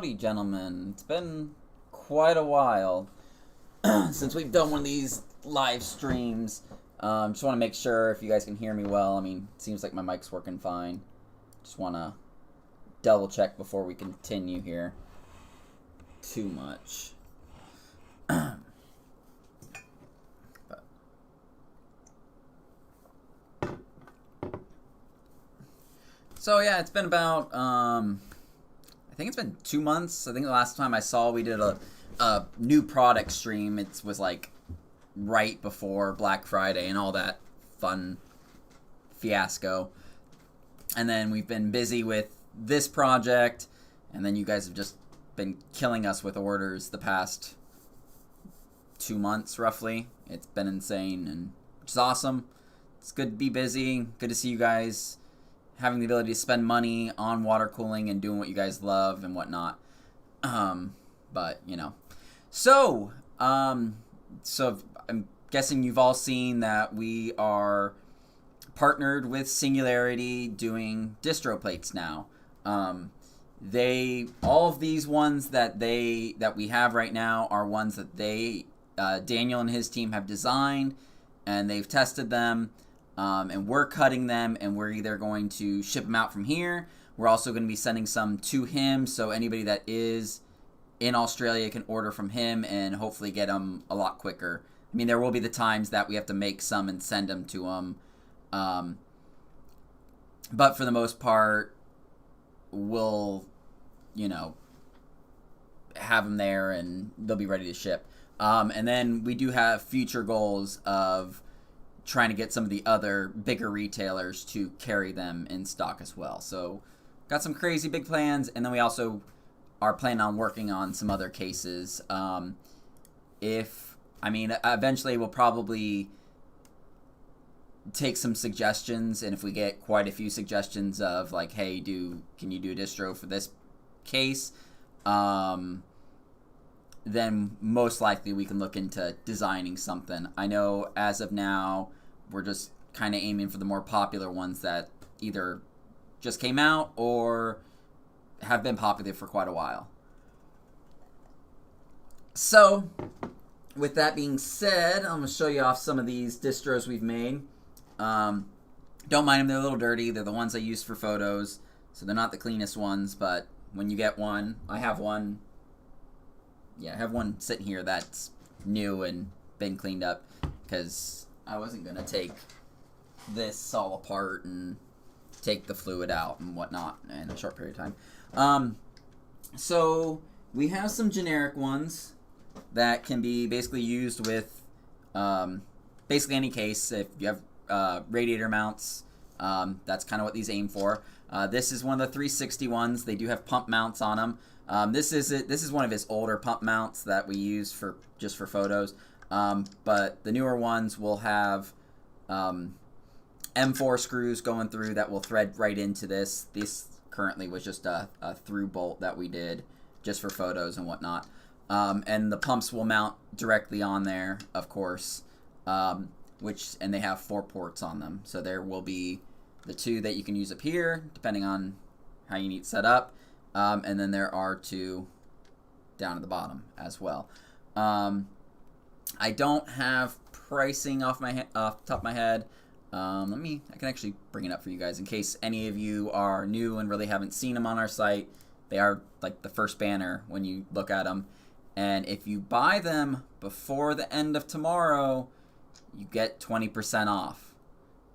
Howdy, gentlemen. It's been quite a while since we've done one of these live streams. Just want to make sure if you guys can hear me well. I mean, it seems like my mic's working fine. Just want to double check before we continue here too much. So yeah, it's been about I think it's been 2 months. I think the last time I saw we did a new product stream, it was like right before Black Friday and all that fun fiasco. And then we've been busy with this project, and then you guys have just been killing us with orders the past 2 months roughly. It's been insane, and which is awesome. It's good to be busy. Good to see you guys having the ability to spend money on water cooling and doing what you guys love and whatnot. But, you know. So I'm guessing you've all seen that we are partnered with Singularity doing distro plates now. All of these ones that we have right now are ones that Daniel and his team have designed, and they've tested them. And we're cutting them, and we're either going to ship them out from here. We're also going to be sending some to him, so anybody that is in Australia can order from him and hopefully get them a lot quicker. I mean, there will be the times that we have to make some and send them to him. But for the most part, we'll, have them there, and they'll be ready to ship. And then we do have future goals of trying to get some of the other bigger retailers to carry them in stock as well. So got some crazy big plans, and then we also are planning on working on some other cases. Eventually we'll probably take some suggestions, and if we get quite a few suggestions of like, hey, can you do a distro for this case, then most likely we can look into designing something. I know as of now, we're just kind of aiming for the more popular ones that either just came out or have been popular for quite a while. So, with that being said, I'm going to show you off some of these distros we've made. Don't mind them, they're a little dirty. They're the ones I use for photos, so they're not the cleanest ones, but when you get one, I have one sitting here that's new and been cleaned up because I wasn't going to take this all apart and take the fluid out and whatnot in a short period of time. So we have some generic ones that can be basically used with basically any case. If you have radiator mounts, that's kind of what these aim for. This is one of the 360 ones. They do have pump mounts on them. This is one of his older pump mounts that we use for photos. But the newer ones will have M4 screws going through that will thread right into this. This currently was just a through bolt that we did just for photos and whatnot. And the pumps will mount directly on there, of course, and they have 4 ports on them. So there will be the 2 that you can use up here, depending on how you need it set up. And then there are 2 down at the bottom as well. I don't have pricing off the top of my head. I can actually bring it up for you guys in case any of you are new and really haven't seen them on our site. They are like the first banner when you look at them. And if you buy them before the end of tomorrow, you get 20% off.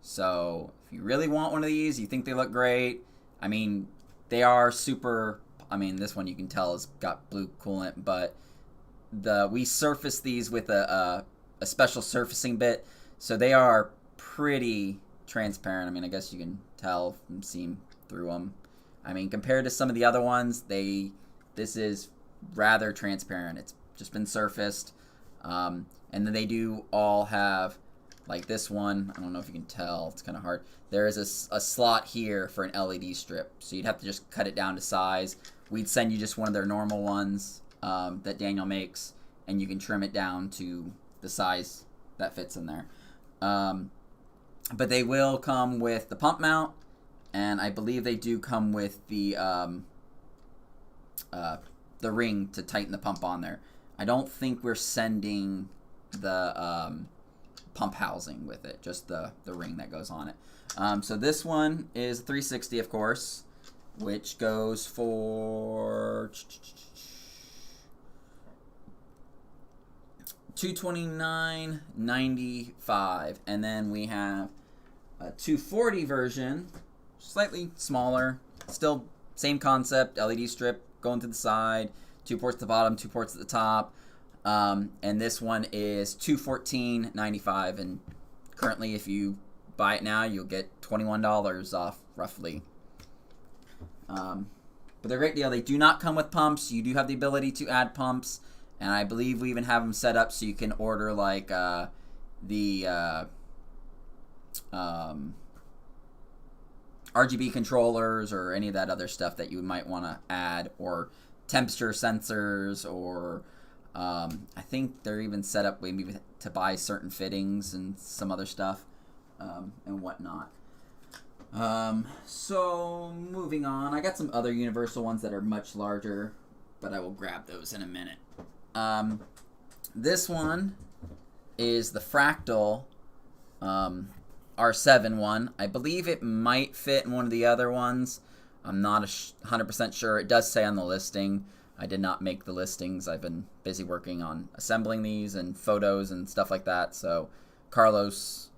So if you really want one of these, you think they look great, I mean, they are super. I mean, this one you can tell has got blue coolant, but we surface these with a special surfacing bit, so they are pretty transparent. I mean, I guess you can tell from seeing through them. I mean, compared to some of the other ones, this is rather transparent. It's just been surfaced, and then they do all have, like this one, I don't know if you can tell, it's kind of hard. There is a slot here for an LED strip, so you'd have to just cut it down to size. We'd send you just one of their normal ones that Daniel makes, and you can trim it down to the size that fits in there. But they will come with the pump mount, and I believe they do come with the the ring to tighten the pump on there. I don't think we're sending the pump housing with it, just the ring that goes on it. So this one is 360, of course, which goes for $229.95, and then we have a 240 version, slightly smaller, still same concept, LED strip going to the side, 2 ports at the bottom, 2 ports at the top, and this one is $214.95, and currently if you buy it now, you'll get $21 off, roughly. But they're a great deal. They do not come with pumps. You do have the ability to add pumps, and I believe we even have them set up so you can order like the RGB controllers or any of that other stuff that you might want to add, or temperature sensors, or I think they're even set up maybe to buy certain fittings and some other stuff and whatnot. So moving on, I got some other universal ones that are much larger, but I will grab those in a minute. This one is the Fractal R7 one. I believe it might fit in one of the other ones. I'm not 100% sure. It does say on the listing. I did not make the listings. I've been busy working on assembling these and photos and stuff like that. So Carlos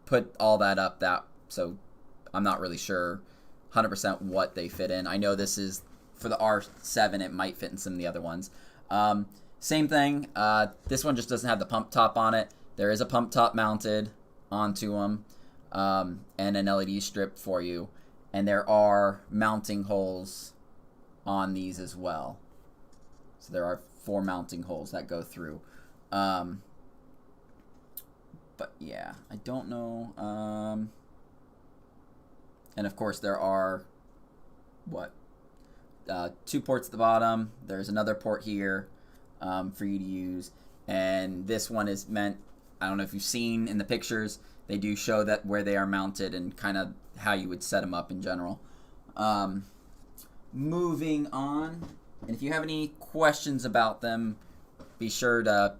put all that up. So I'm not really sure 100% what they fit in. I know this is for the R7. It might fit in some of the other ones. Same thing. This one just doesn't have the pump top on it. There is a pump top mounted onto them, and an LED strip for you. And there are mounting holes on these as well. So there are 4 mounting holes that go through. But yeah, I don't know. And of course there are, 2 ports at the bottom. There's another port here for you to use. And this one is meant, I don't know if you've seen in the pictures, they do show that where they are mounted and kind of how you would set them up in general. Moving on, and if you have any questions about them, be sure to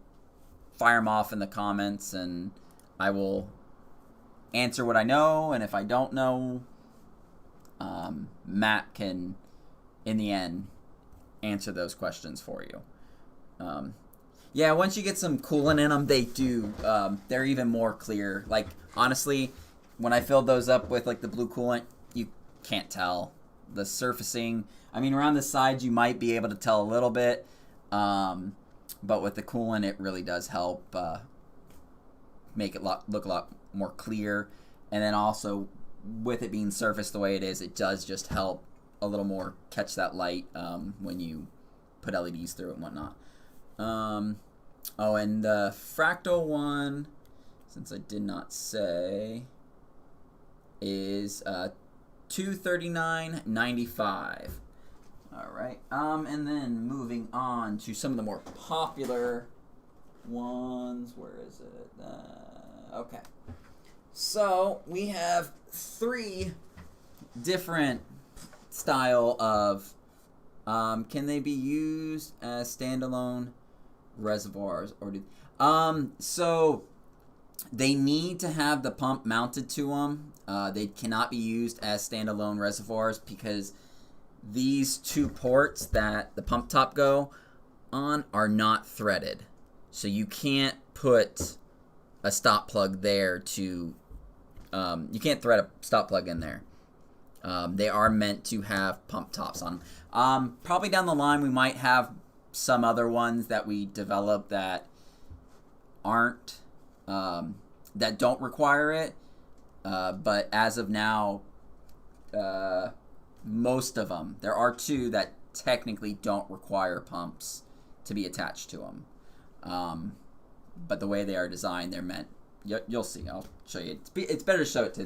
fire them off in the comments, and I will answer what I know, and if I don't know, Matt can, in the end, answer those questions for you. Yeah, once you get some coolant in them, they do. They're even more clear. Like, honestly, when I filled those up with, like, the blue coolant, you can't tell. The surfacing, I mean, around the sides, you might be able to tell a little bit. But with the coolant, it really does help make it look a lot more clear. And then also, with it being surfaced the way it is, it does just help a little more catch that light when you put LEDs through it and whatnot. Oh, and the Fractal one, since I did not say, is $239.95. All right. And then moving on to some of the more popular ones. Where is it? Okay. So we have 3 different style of. Can they be used as standalone reservoirs, or so they need to have the pump mounted to them. They cannot be used as standalone reservoirs because these 2 ports that the pump top go on are not threaded, so you can't put a stop plug there to you can't thread a stop plug in there. They are meant to have pump tops on them. Probably down the line we might have some other ones that we develop that aren't that don't require it, but as of now, most of them, there are 2 that technically don't require pumps to be attached to them, but the way they are designed, they're meant. You'll see. I'll show you. It's better to show it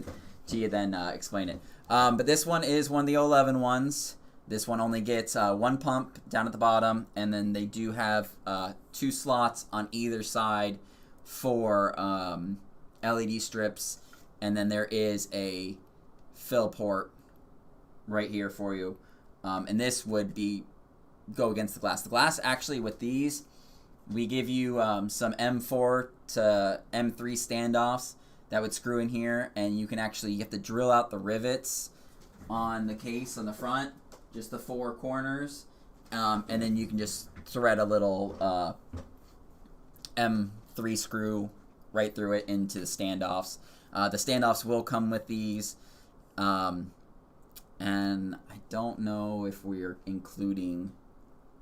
to you than explain it. But this one is one of the 11 ones. This one only gets 1 pump down at the bottom, and then they do have 2 slots on either side for LED strips, and then there is a fill port right here for you. And this would be go against the glass. The glass actually with these, we give you some M4 to M3 standoffs that would screw in here, and you have to drill out the rivets on the case on the front, just the 4 corners, and then you can just thread a little M3 screw right through it into the standoffs. The standoffs will come with these, and I don't know if we're including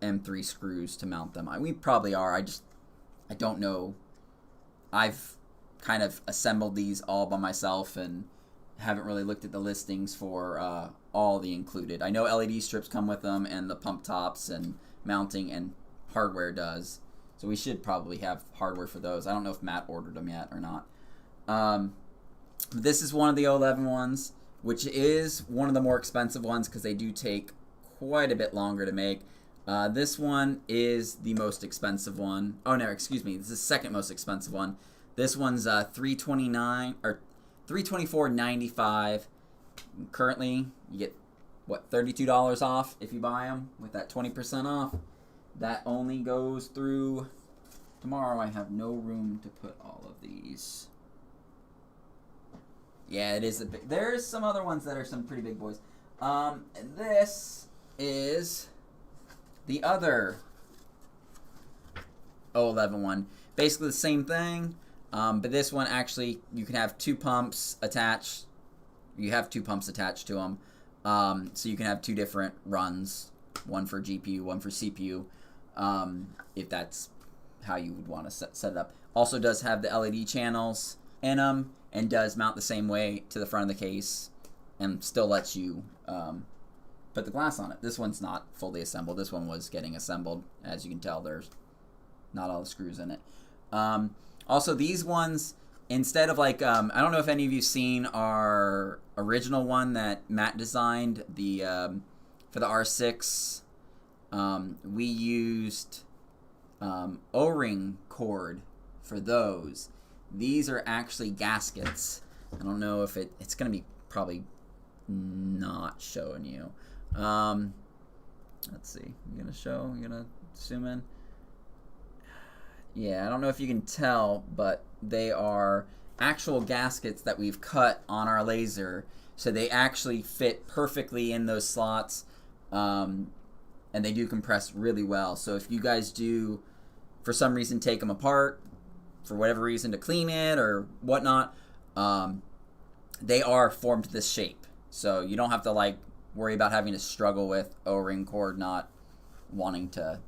M3 screws to mount them. We probably are. I don't know. I've kind of assembled these all by myself and haven't really looked at the listings for all the included. I know LED strips come with them, and the pump tops and mounting, and hardware does. So we should probably have hardware for those. I don't know if Matt ordered them yet or not. This is one of the 011 ones, which is one of the more expensive ones because they do take quite a bit longer to make. This one is the most expensive one. Oh no, excuse me. This is the second most expensive one. This one's $329 or $324.95. Currently, you get what, $32 off if you buy them with that 20% off. That only goes through tomorrow. I have no room to put all of these. Yeah, it is a big. There's some other ones that are some pretty big boys. This is the other 011 one. Basically the same thing, but this one actually you can have 2 pumps attached. You have 2 pumps attached to them, so you can have 2 different runs, one for GPU, one for CPU, if that's how you would want to set it up. Also does have the LED channels in them, and does mount the same way to the front of the case, and still lets you put the glass on it. This one's not fully assembled. This one was getting assembled. As you can tell, there's not all the screws in it. Also, these ones, instead of like, I don't know if any of you seen our original one that Matt designed, the for the R6. We used O-ring cord for those. These are actually gaskets. I don't know if it's going to be probably not showing you. Let's see. I'm going to show. I'm going to zoom in. Yeah, I don't know if you can tell, but they are actual gaskets that we've cut on our laser. So they actually fit perfectly in those slots. And they do compress really well. So if you guys do, for some reason, take them apart, for whatever reason, to clean it or whatnot, they are formed this shape. So you don't have to like worry about having to struggle with O-ring cord not wanting to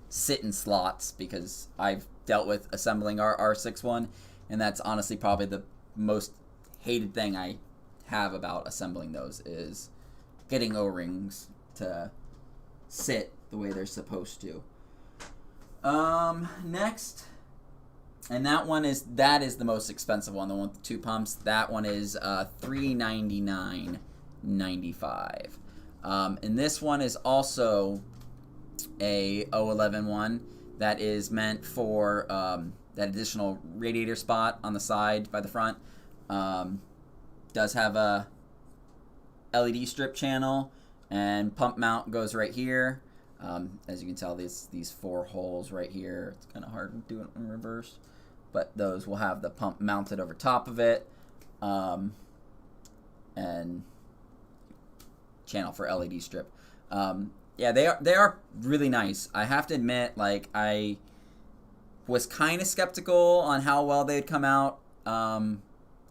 sit in slots, because I've dealt with assembling our R6 one, and that's honestly probably the most hated thing I have about assembling those, is getting O-rings to sit the way they're supposed to. Next, and that is the most expensive one, the one with the 2 pumps. That one is $399.95. And this one is also a 011 one that is meant for that additional radiator spot on the side by the front. Does have a LED strip channel, and pump mount goes right here. As you can tell, these 4 holes right here. It's kind of hard to do it in reverse, but those will have the pump mounted over top of it, and channel for LED strip. Yeah, they are really nice. I have to admit, like, I was kind of skeptical on how well they'd come out at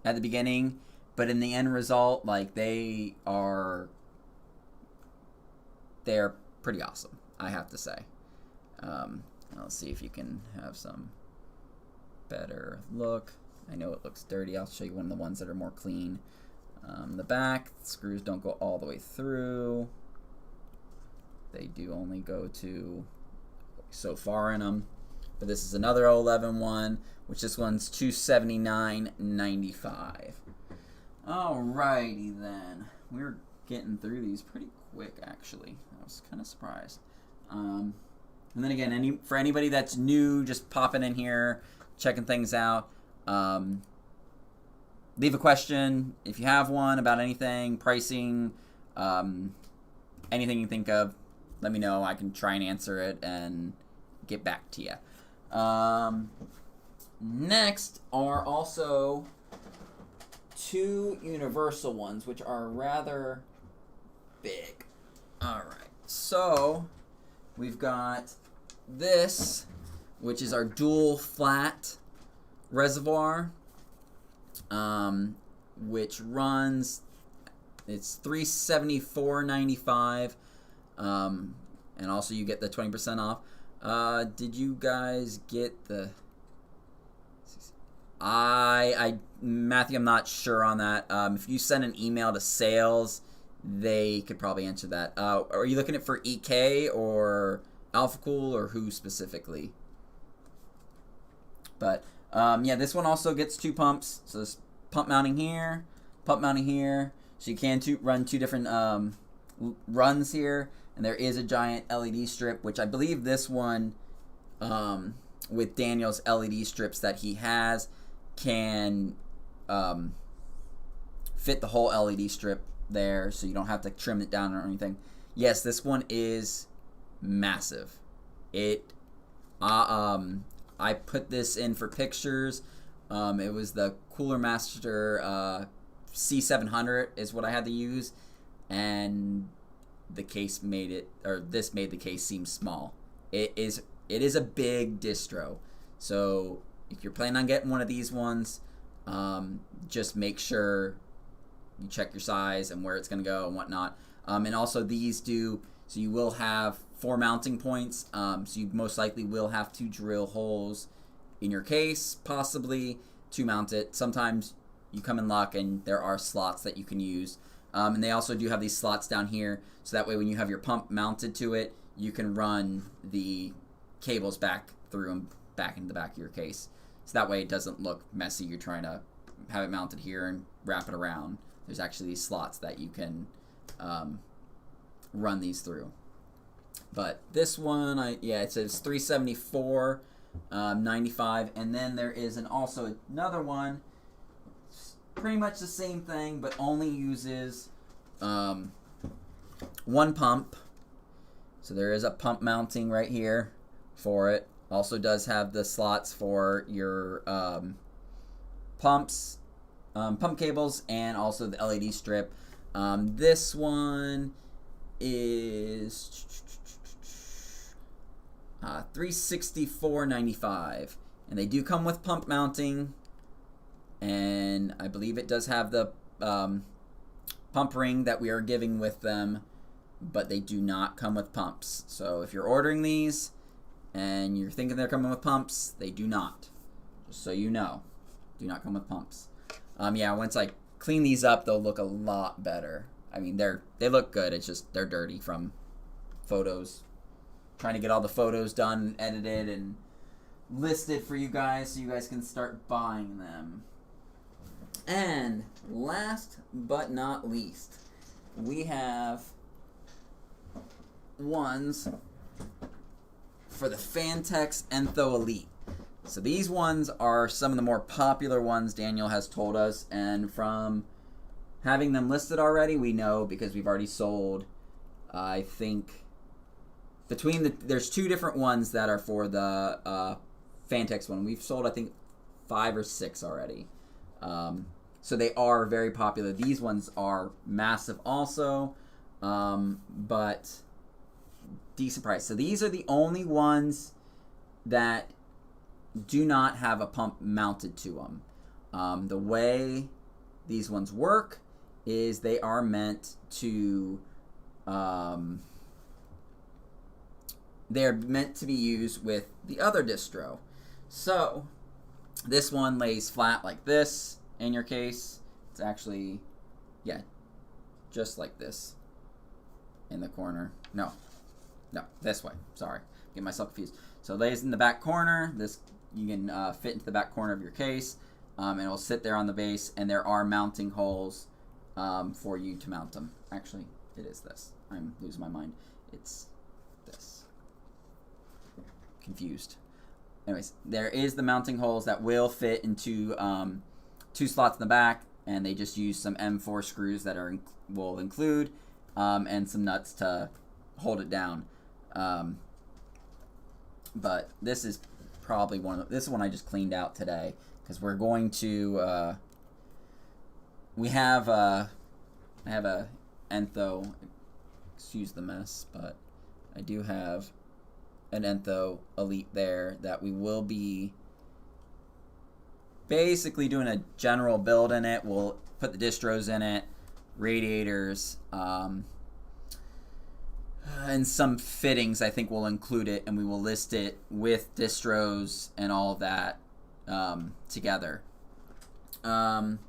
the beginning, but in the end result, like, they're pretty awesome, I have to say. Let's see if you can have some better look. I know it looks dirty. I'll show you one of the ones that are more clean. The back, the screws don't go all the way through. They do only go to so far in them. But this is another 011 one, which this one's $279.95. Alrighty then. We're getting through these pretty quick, actually. I was kind of surprised. And then again, for anybody that's new, just popping in here, checking things out, leave a question if you have one about anything, pricing, anything you think of. let me know. I can try and answer it and get back to you. Next are also two universal ones, which are rather big. All right, so we've got this, which is our dual flat reservoir, which runs, it's $374.95, and also you get the 20% off. Did you guys get the... Matthew, I'm not sure on that. If you send an email to sales, they could probably answer that. Are you looking at for EK or Alpha Cool or who specifically? But yeah, this one also gets two pumps. So this pump mounting here, pump mounting here. So you can run two different runs here. And there is a giant LED strip, which I believe this one, with Daniel's LED strips that he has, can fit the whole LED strip there, so you don't have to trim it down or anything. Yes, this one is massive. I put this in for pictures. It was the Cooler Master C700 is what I had to use, and the case made it, or this made the case seem small. It is a big distro, so if you're planning on getting one of these ones, just make sure you check your size and where it's going to go and whatnot. And also these do, so you will have 4 mounting points, so you most likely will have to drill holes in your case, possibly, to mount it. Sometimes you come in luck and there are slots that you can use. And they also do have these slots down here, so that way when you have your pump mounted to it, you can run the cables back through and back into the back of your case. So that way it doesn't look messy. You're trying to have it mounted here and wrap it around. There's actually these slots that you can run these through. But this one, it says $374.95, and then there is also another one, pretty much the same thing, but only uses one pump. So there is a pump mounting right here for it. Also does have the slots for your pumps, pump cables, and also the LED strip. This one is $364.95, and they do come with pump mounting, and I believe it does have the pump ring that we are giving with them, but they do not come with pumps. So if you're ordering these and you're thinking they're coming with pumps, they do not. Just so you know, do not come with pumps. Yeah, once I clean these up, they'll look a lot better. I mean, they look good. It's just they're dirty from photos. Trying to get all the photos done, edited, and listed for you guys so you guys can start buying them. And last but not least, we have ones for the Fantex Entho Elite. So these ones are some of the more popular ones Daniel has told us, and from having them listed already, we know, because we've already sold, I think, there's two different ones that are for the Fantex one. We've sold, I think, 5 or 6 already. So they are very popular. These ones are massive also, but decent price. So these are the only ones that do not have a pump mounted to them. The way these ones work is they are meant to they're meant to be used with the other distro. So this one lays flat like this in your case. It's actually, yeah, just like this in the corner. No, this way. Sorry, get myself confused. So it lays in the back corner. This you can fit into the back corner of your case, and it'll sit there on the base. And there are mounting holes for you to mount them. Actually, it is this. I'm losing my mind. It's this. Confused. Anyways, there is the mounting holes that will fit into 2 slots in the back, and they just use some M4 screws that will include, and some nuts to hold it down. But this is probably this is one I just cleaned out today, because we're going to I have a Entho, excuse the mess, but I do have an Entho Elite there that we will be basically doing a general build in it. We'll put the distros in it, radiators, and some fittings. I think we'll include it, and we will list it with distros and all of that together. And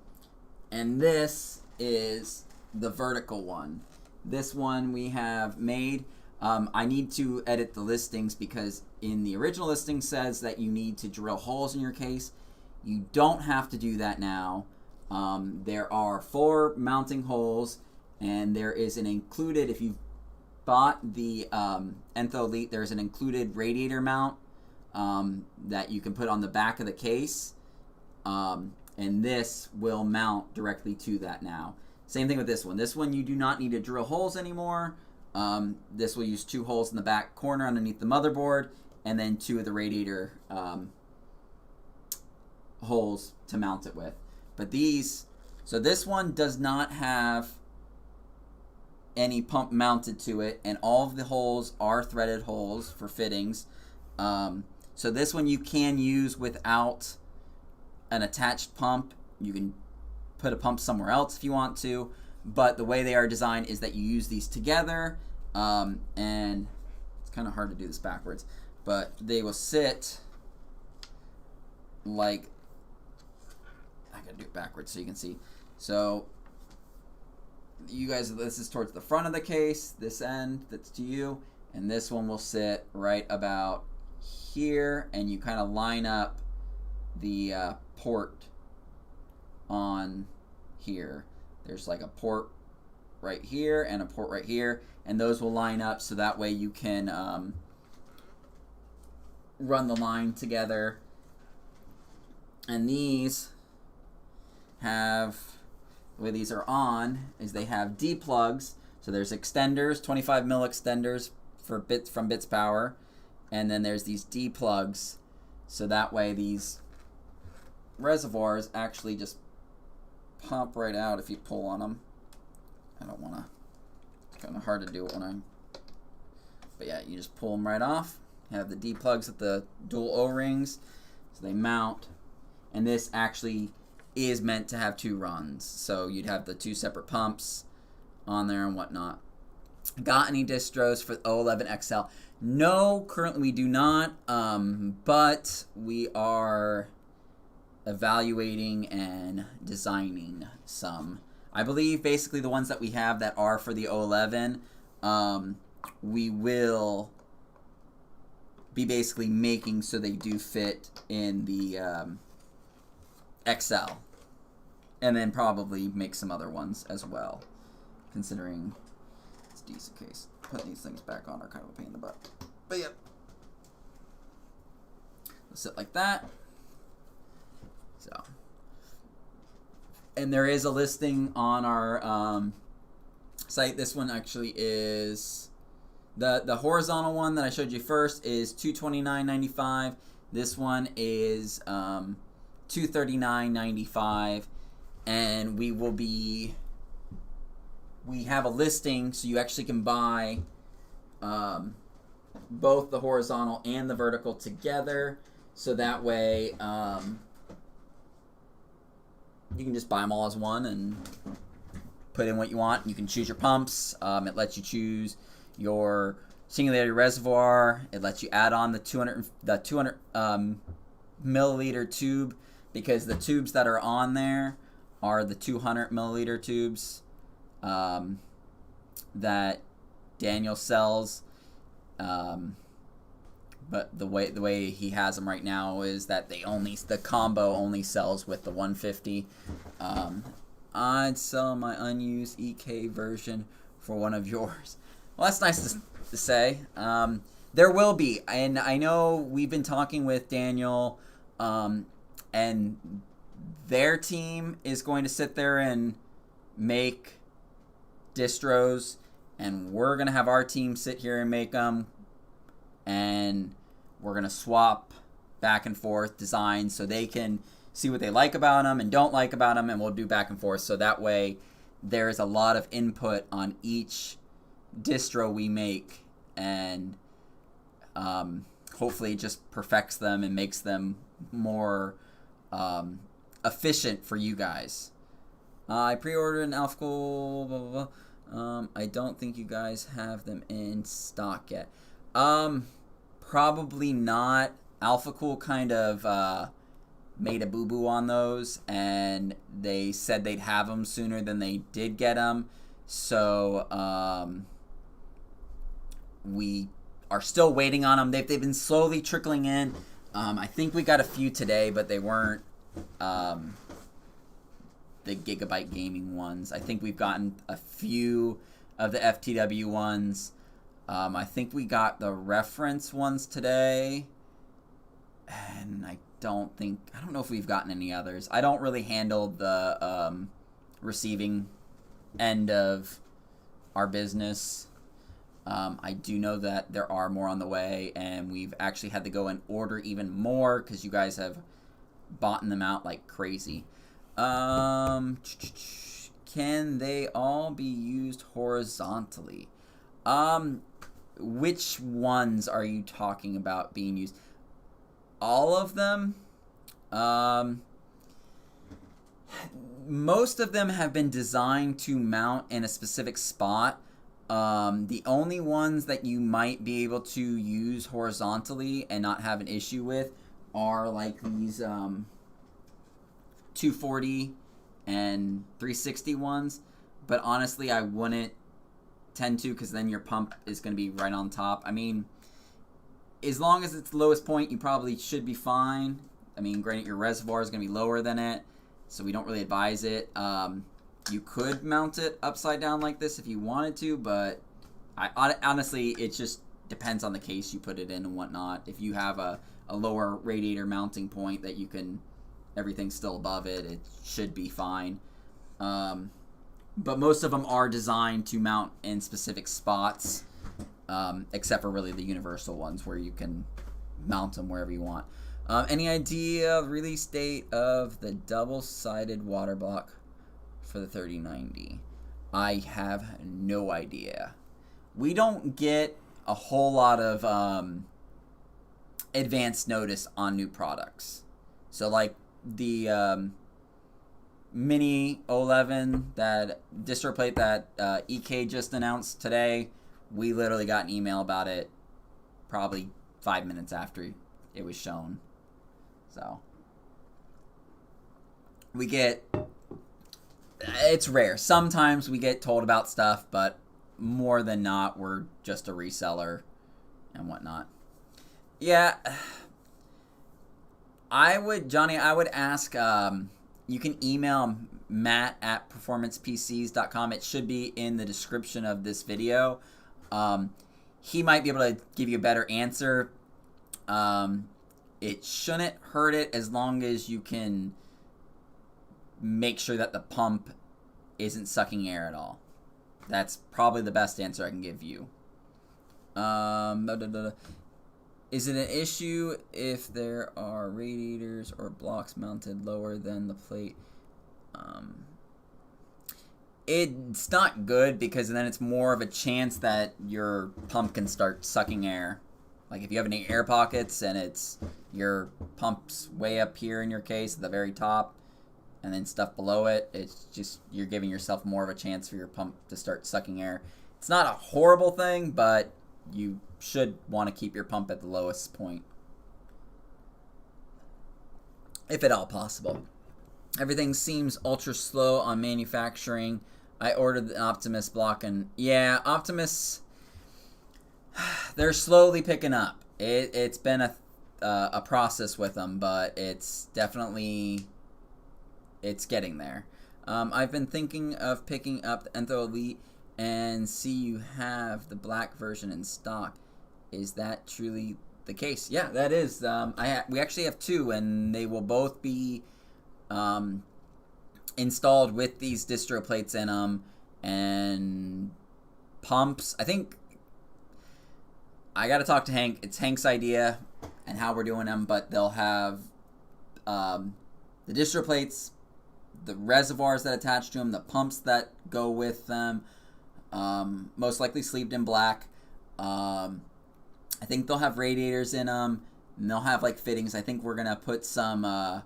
this is the vertical one. This one we have made. I need to edit the listings, because in the original listing says that you need to drill holes in your case. You don't have to do that now. There are 4 mounting holes, and there is an included, if you've bought the Entho Elite, there's an included radiator mount that you can put on the back of the case, and this will mount directly to that now. Same thing with this one. This one you do not need to drill holes anymore. This will use 2 holes in the back corner underneath the motherboard, and then 2 of the radiator holes to mount it with. But so this one does not have any pump mounted to it, and all of the holes are threaded holes for fittings. So this one you can use without an attached pump. You can put a pump somewhere else if you want to, but the way they are designed is that you use these together, and it's kind of hard to do this backwards, but they will sit like, I gotta do it backwards so you can see. So you guys, this is towards the front of the case, this end that's to you, and this one will sit right about here, and you kind of line up the port on here. There's like a port right here and a port right here, and those will line up so that way you can run the line together. And these have, the way these are on is they have D plugs. So there's extenders, 25 mil extenders for from Bits Power, and then there's these D plugs, so that way these reservoirs actually just pop right out if you pull on them. I don't want to, it's kind of hard to do it when but yeah, you just pull them right off. You have the D plugs with the dual O-rings, so they mount, and this actually is meant to have 2 runs, so you'd have the 2 separate pumps on there and whatnot. Got any distros for 011 XL? No, currently we do not, but we are evaluating and designing some. I believe basically the ones that we have that are for the 011, we will be basically making so they do fit in the XL, and then probably make some other ones as well, considering it's a decent case. Putting these things back on are kind of a pain in the butt, but yeah, let's sit like that. So, and there is a listing on our site. This one actually is the horizontal one that I showed you first is $229.95. This one is $239.95, and we have a listing so you actually can buy both the horizontal and the vertical together, so that way you can just buy them all as one and put in what you want. You can choose your pumps. It lets you choose your singulated reservoir. It lets you add on the 200 milliliter tube, because the tubes that are on there are the 200 milliliter tubes that Daniel sells. But the way he has them right now is that the combo only sells with the 150. I'd sell my unused EK version for one of yours. Well, that's nice to say. There will be, and I know we've been talking with Daniel, and their team is going to sit there and make distros, and we're going to have our team sit here and make them, and we're going to swap back and forth designs so they can see what they like about them and don't like about them, and we'll do back and forth. So that way there's a lot of input on each distro we make, and hopefully it just perfects them and makes them more efficient for you guys. I pre-ordered an alphacool, blah, blah, blah. I don't think you guys have them in stock yet. Probably not. AlphaCool kind of made a boo-boo on those, and they said they'd have them sooner than they did get them. So we are still waiting on them. They've been slowly trickling in. I think we got a few today, but they weren't the Gigabyte Gaming ones. I think we've gotten a few of the FTW ones. I think we got the reference ones today, and I don't know if we've gotten any others. I don't really handle the receiving end of our business. I do know that there are more on the way, and we've actually had to go and order even more because you guys have bought them out like crazy. Can they all be used horizontally? Which ones are you talking about being used? All of them? Most of them have been designed to mount in a specific spot. The only ones that you might be able to use horizontally and not have an issue with are like these 240 and 360 ones. But honestly, I wouldn't tend to, because then your pump is going to be right on top. I mean, as long as it's the lowest point, you probably should be fine. I mean, granted, your reservoir is going to be lower than it, so we don't really advise it. You could mount it upside down like this if you wanted to, but honestly, it just depends on the case you put it in and whatnot. If you have a lower radiator mounting point that you can, everything's still above it, it should be fine. But most of them are designed to mount in specific spots, except for really the universal ones where you can mount them wherever you want. Any idea of release date of the double-sided water block for the 3090? I have no idea. We don't get a whole lot of advance notice on new products. So like the Mini 11, that distro plate that EK just announced today, we literally got an email about it probably 5 minutes after it was shown. So we get, it's rare. Sometimes we get told about stuff, but more than not, we're just a reseller and whatnot. Yeah, Johnny, I would ask, you can email Matt at performancepcs.com. It should be in the description of this video. He might be able to give you a better answer. It shouldn't hurt it as long as you can make sure that the pump isn't sucking air at all. That's probably the best answer I can give you. Is it an issue if there are radiators or blocks mounted lower than the plate? It's not good, because then it's more of a chance that your pump can start sucking air. Like if you have any air pockets and it's your pump's way up here in your case at the very top, and then stuff below it, it's just you're giving yourself more of a chance for your pump to start sucking air. It's not a horrible thing, but you should want to keep your pump at the lowest point, if at all possible. Everything seems ultra slow on manufacturing. I ordered the Optimus block, and yeah, Optimus, they're slowly picking up. It's been a process with them, but it's definitely, it's getting there. I've been thinking of picking up the Enthro Elite, and see you have the black version in stock. Is that truly the case? Yeah, that is. We actually have two, and they will both be installed with these distro plates in them, and pumps, I think I got to talk to Hank. It's Hank's idea and how we're doing them, but they'll have the distro plates, the reservoirs that attach to them, the pumps that go with them, most likely sleeved in black. I think they'll have radiators in them, and they'll have like fittings. I think we're going to put some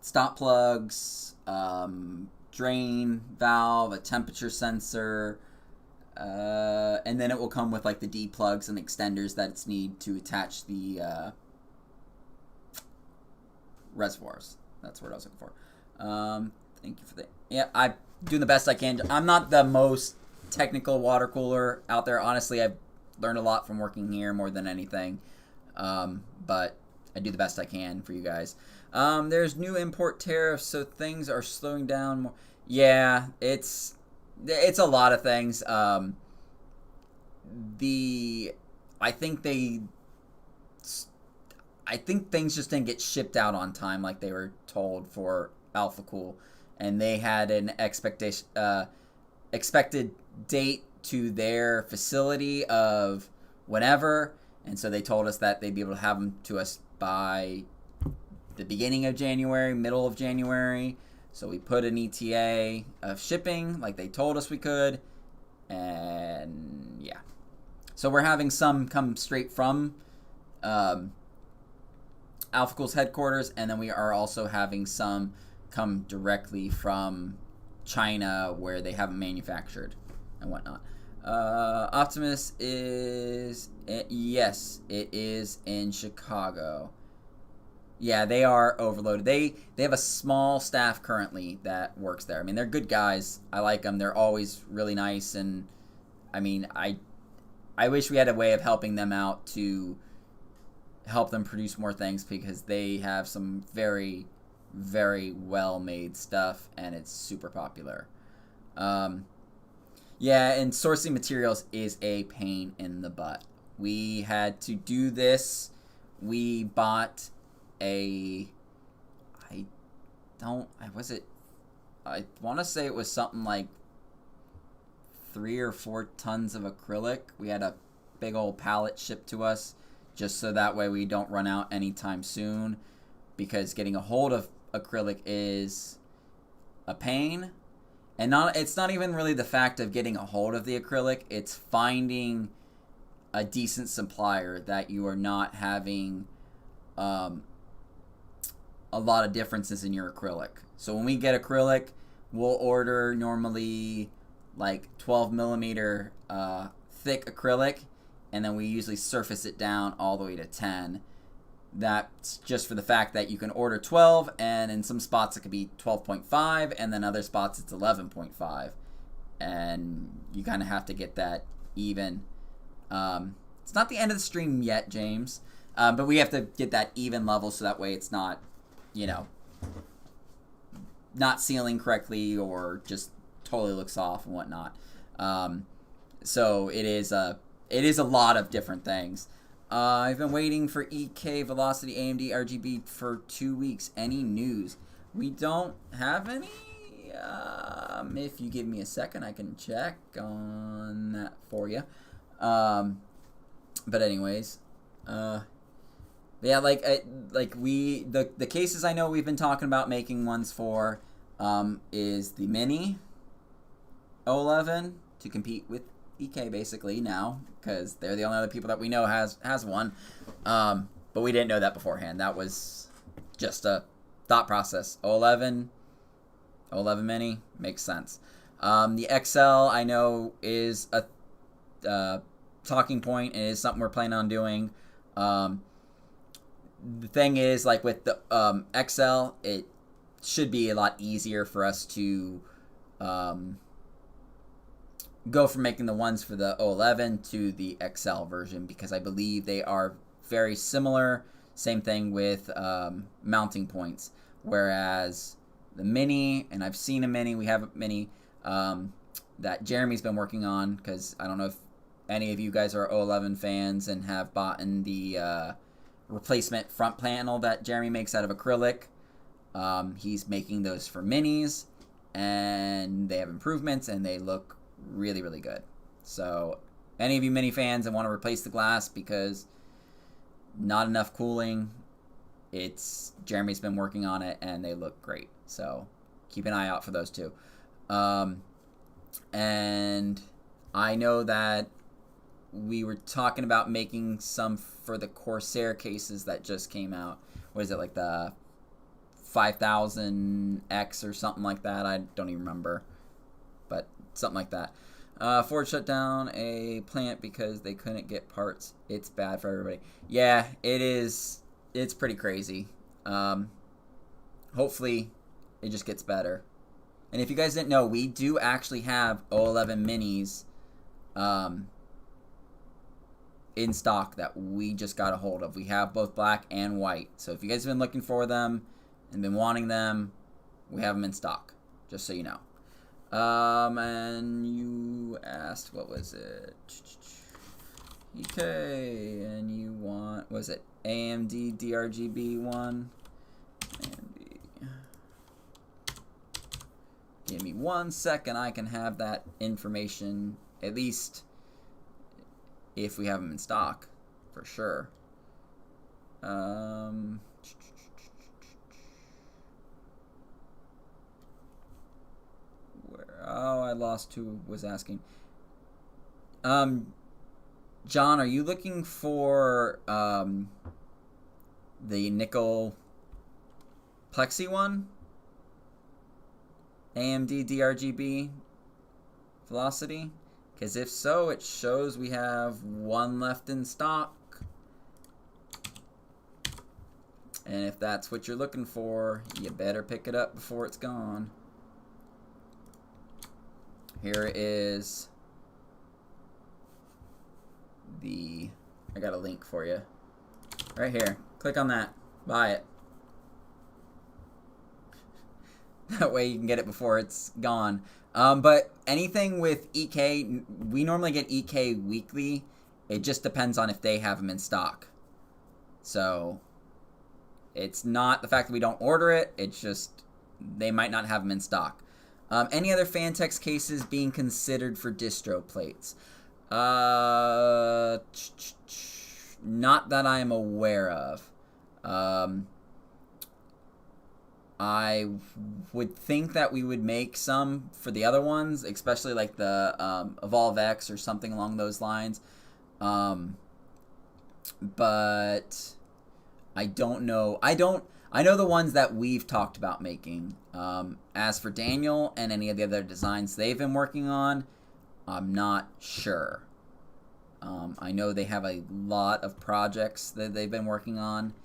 stop plugs, drain valve, a temperature sensor, and then it will come with like the D plugs and extenders that it's need to attach the reservoirs. That's what I was looking for. Thank you for that. Yeah, I'm doing the best I can. I'm not the most technical water cooler out there. Honestly, I've learned a lot from working here more than anything. But I do the best I can for you guys. There's new import tariffs, so things are slowing down more. Yeah, it's a lot of things. I think things just didn't get shipped out on time like they were told for Alpha Cool, and they had an expected date to their facility of whenever, and so they told us that they'd be able to have them to us by the beginning of January, middle of January. So we put an ETA of shipping like they told us we could, and yeah. So we're having some come straight from Alpha Cool's headquarters, and then we are also having some come directly from China where they haven't manufactured and whatnot. Optimus is, yes, it is in Chicago. Yeah, they are overloaded. They have a small staff currently that works there. I mean, they're good guys. I like them. They're always really nice, and I mean, I wish we had a way of helping them out to help them produce more things, because they have some very, very well-made stuff, and it's super popular. Yeah, and sourcing materials is a pain in the butt. We had to do this. We bought I want to say it was something like 3 or 4 tons of acrylic. We had a big old pallet shipped to us, just so that way we don't run out anytime soon, because getting a hold of acrylic is a pain. And it's not even really the fact of getting a hold of the acrylic, it's finding a decent supplier that you are not having a lot of differences in your acrylic. So when we get acrylic, we'll order normally like 12 millimeter thick acrylic, and then we usually surface it down all the way to 10. That's just for the fact that you can order 12, and in some spots it could be 12.5, and then other spots it's 11.5, and you kind of have to get that even. It's not the end of the stream yet, James, but we have to get that even level so that way it's not, not sealing correctly or just totally looks off and whatnot. So it is a lot of different things. I've been waiting for EK Velocity AMD RGB for 2 weeks. Any news? We don't have any. If you give me a second, I can check on that for you. But anyways, yeah, the cases I know we've been talking about making ones for is the Mini 11 to compete with EK basically now, because they're the only other people that we know has one, but we didn't know that beforehand. That was just a thought process. 11 Mini makes sense. The XL I know is a talking point, and is something we're planning on doing. The thing is, like with the XL, it should be a lot easier for us to go from making the ones for the 011 to the XL version, because I believe they are very similar. Same thing with mounting points. Whereas the Mini, and I've seen a Mini, we have a Mini that Jeremy's been working on, because I don't know if any of you guys are 011 fans and have bought in the replacement front panel that Jeremy makes out of acrylic. He's making those for Minis, and they have improvements, and they look really, really good. So any of you mini fans that want to replace the glass because not enough cooling, Jeremy's been working on it and they look great. So keep an eye out for those two. And I know that we were talking about making some for the Corsair cases that just came out. What is it, like the 5000X or something like that? I don't even remember, but something like that. Ford shut down a plant because they couldn't get parts. It's bad for everybody. Yeah, it is. It's pretty crazy. Hopefully it just gets better. And if you guys didn't know, we do actually have 011 minis in stock that we just got a hold of. We have both black and white. So if you guys have been looking for them and been wanting them, we have them in stock, just so you know. And you asked, what was it? EK, and you want, was it AMD DRGB one? AMD. Give me 1 second, I can have that information, at least if we have them in stock, for sure. Oh, I lost who was asking. John, are you looking for the nickel plexi one? AMD DRGB velocity? Because if so, it shows we have one left in stock. And if that's what you're looking for, you better pick it up before it's gone. Here is I got a link for you. Right here. Click on that. Buy it. That way you can get it before it's gone. But anything with EK, we normally get EK weekly. It just depends on if they have them in stock. So it's not the fact that we don't order it. It's just they might not have them in stock. Any other Fantex cases being considered for distro plates? Not that I am aware of. I would think that we would make some for the other ones, especially like the Evolve X or something along those lines. But I don't know. I know the ones that we've talked about making. As for Daniel and any of the other designs they've been working on, I'm not sure. I know they have a lot of projects that they've been working on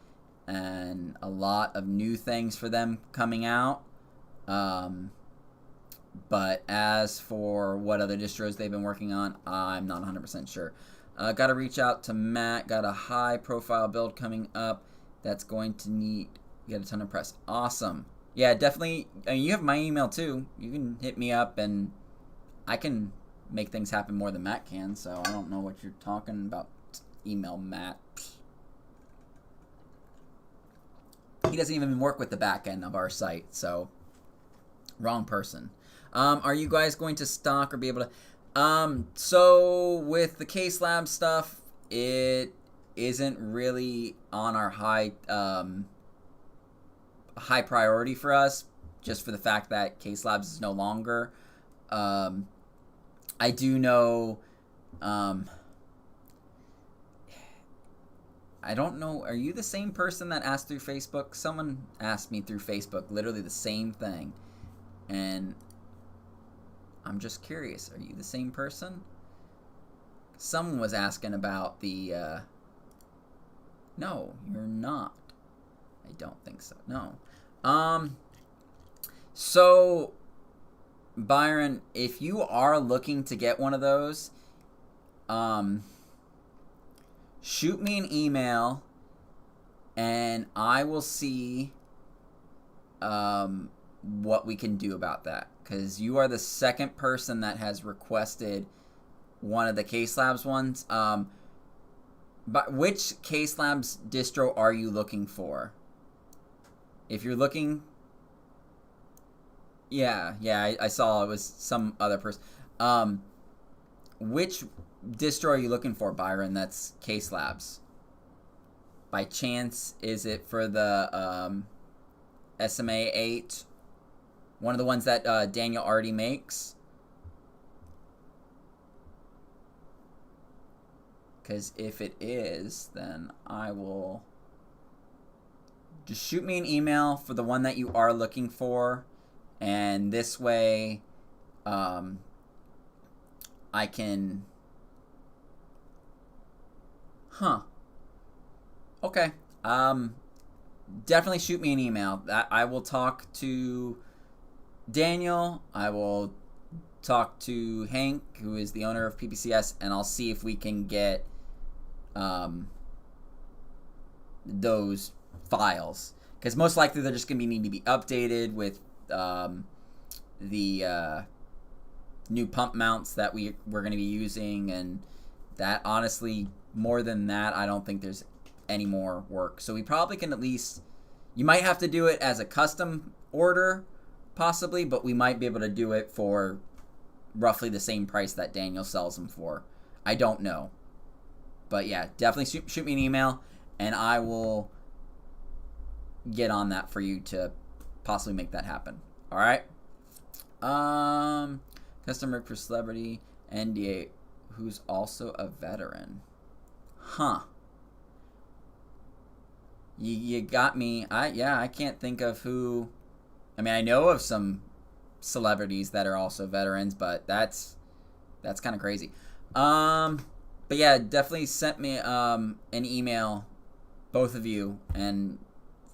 and a lot of new things for them coming out. But as for what other distros they've been working on, I'm not 100% sure. Got to reach out to Matt. Got a high profile build coming up that's going to get a ton of press. Awesome. Yeah, definitely. I mean, you have my email too. You can hit me up and I can make things happen more than Matt can. So I don't know what you're talking about. Email Matt. He doesn't even work with the back end of our site. So wrong person. Are you guys going to stock or be able to... So with the Case Lab stuff, it isn't really on our high priority for us, just for the fact that Case Labs is no longer. I do know, I don't know, are you the same person that asked through Facebook? Someone asked me through Facebook literally the same thing, and I'm just curious, are you the same person? Someone was asking about the, no, you're not. I don't think so, no. So, Byron, if you are looking to get one of those, shoot me an email, and I will see, what we can do about that. Because you are the second person that has requested one of the Case Labs ones. But which Case Labs distro are you looking for? If you're looking... Yeah, I saw it was some other person. which distro are you looking for, Byron? That's Case Labs. By chance, is it for the SMA 8? One of the ones that Daniel already makes? Because if it is, then I will just shoot me an email for the one that you are looking for, and this way I can... Okay. Definitely shoot me an email. I will talk to Daniel. I will talk to Hank, who is the owner of PPCs, and I'll see if we can get those files, because most likely they're just going to need to be updated with the new pump mounts that we're going to be using, and that, honestly, more than that, I don't think there's any more work. So we probably can at least, you might have to do it as a custom order possibly, but we might be able to do it for roughly the same price that Daniel sells them for. I don't know, but yeah, definitely shoot me an email and I will get on that for you to possibly make that happen. All right. Custom rig for celebrity NDA who's also a veteran. You got me. I can't think of who. I mean, I know of some celebrities that are also veterans, but that's kind of crazy. But yeah, definitely sent me an email, both of you, and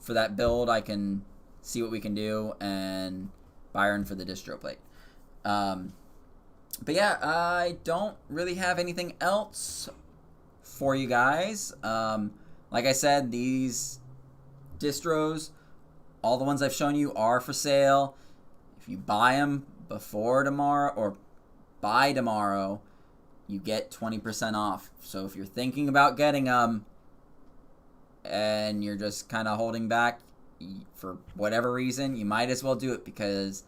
for that build I can see what we can do, and Byron for the distro plate. But yeah, I don't really have anything else for you guys. Like I said, these distros, all the ones I've shown you, are for sale. If you buy them before tomorrow or by tomorrow, you get 20% off. So if you're thinking about getting them and you're just kind of holding back for whatever reason, you might as well do it, because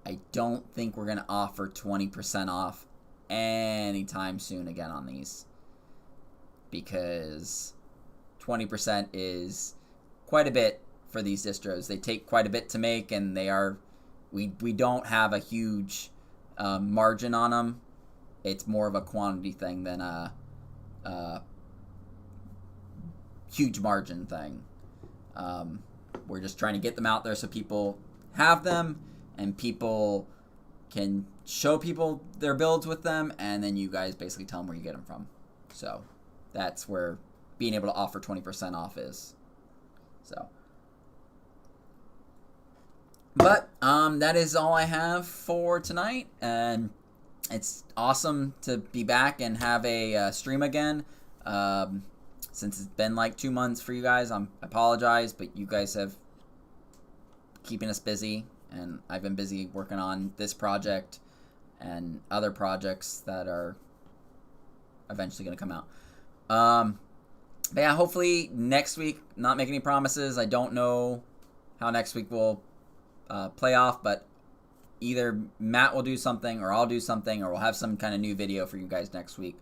I don't think we're going to offer 20% off anytime soon again on these, because 20% is quite a bit for these distros. They take quite a bit to make, and they are, we don't have a huge margin on them. It's more of a quantity thing than a huge margin thing. We're just trying to get them out there so people have them, and people can show people their builds with them, and then you guys basically tell them where you get them from. So that's where being able to offer 20% off is. So, but that is all I have for tonight, and it's awesome to be back and have a stream again. Since it's been like 2 months for you guys, I apologize, but you guys have keeping us busy, and I've been busy working on this project and other projects that are eventually going to come out. But yeah, hopefully next week, not making any promises. I don't know how next week will play off, but either Matt will do something, or I'll do something, or we'll have some kind of new video for you guys next week.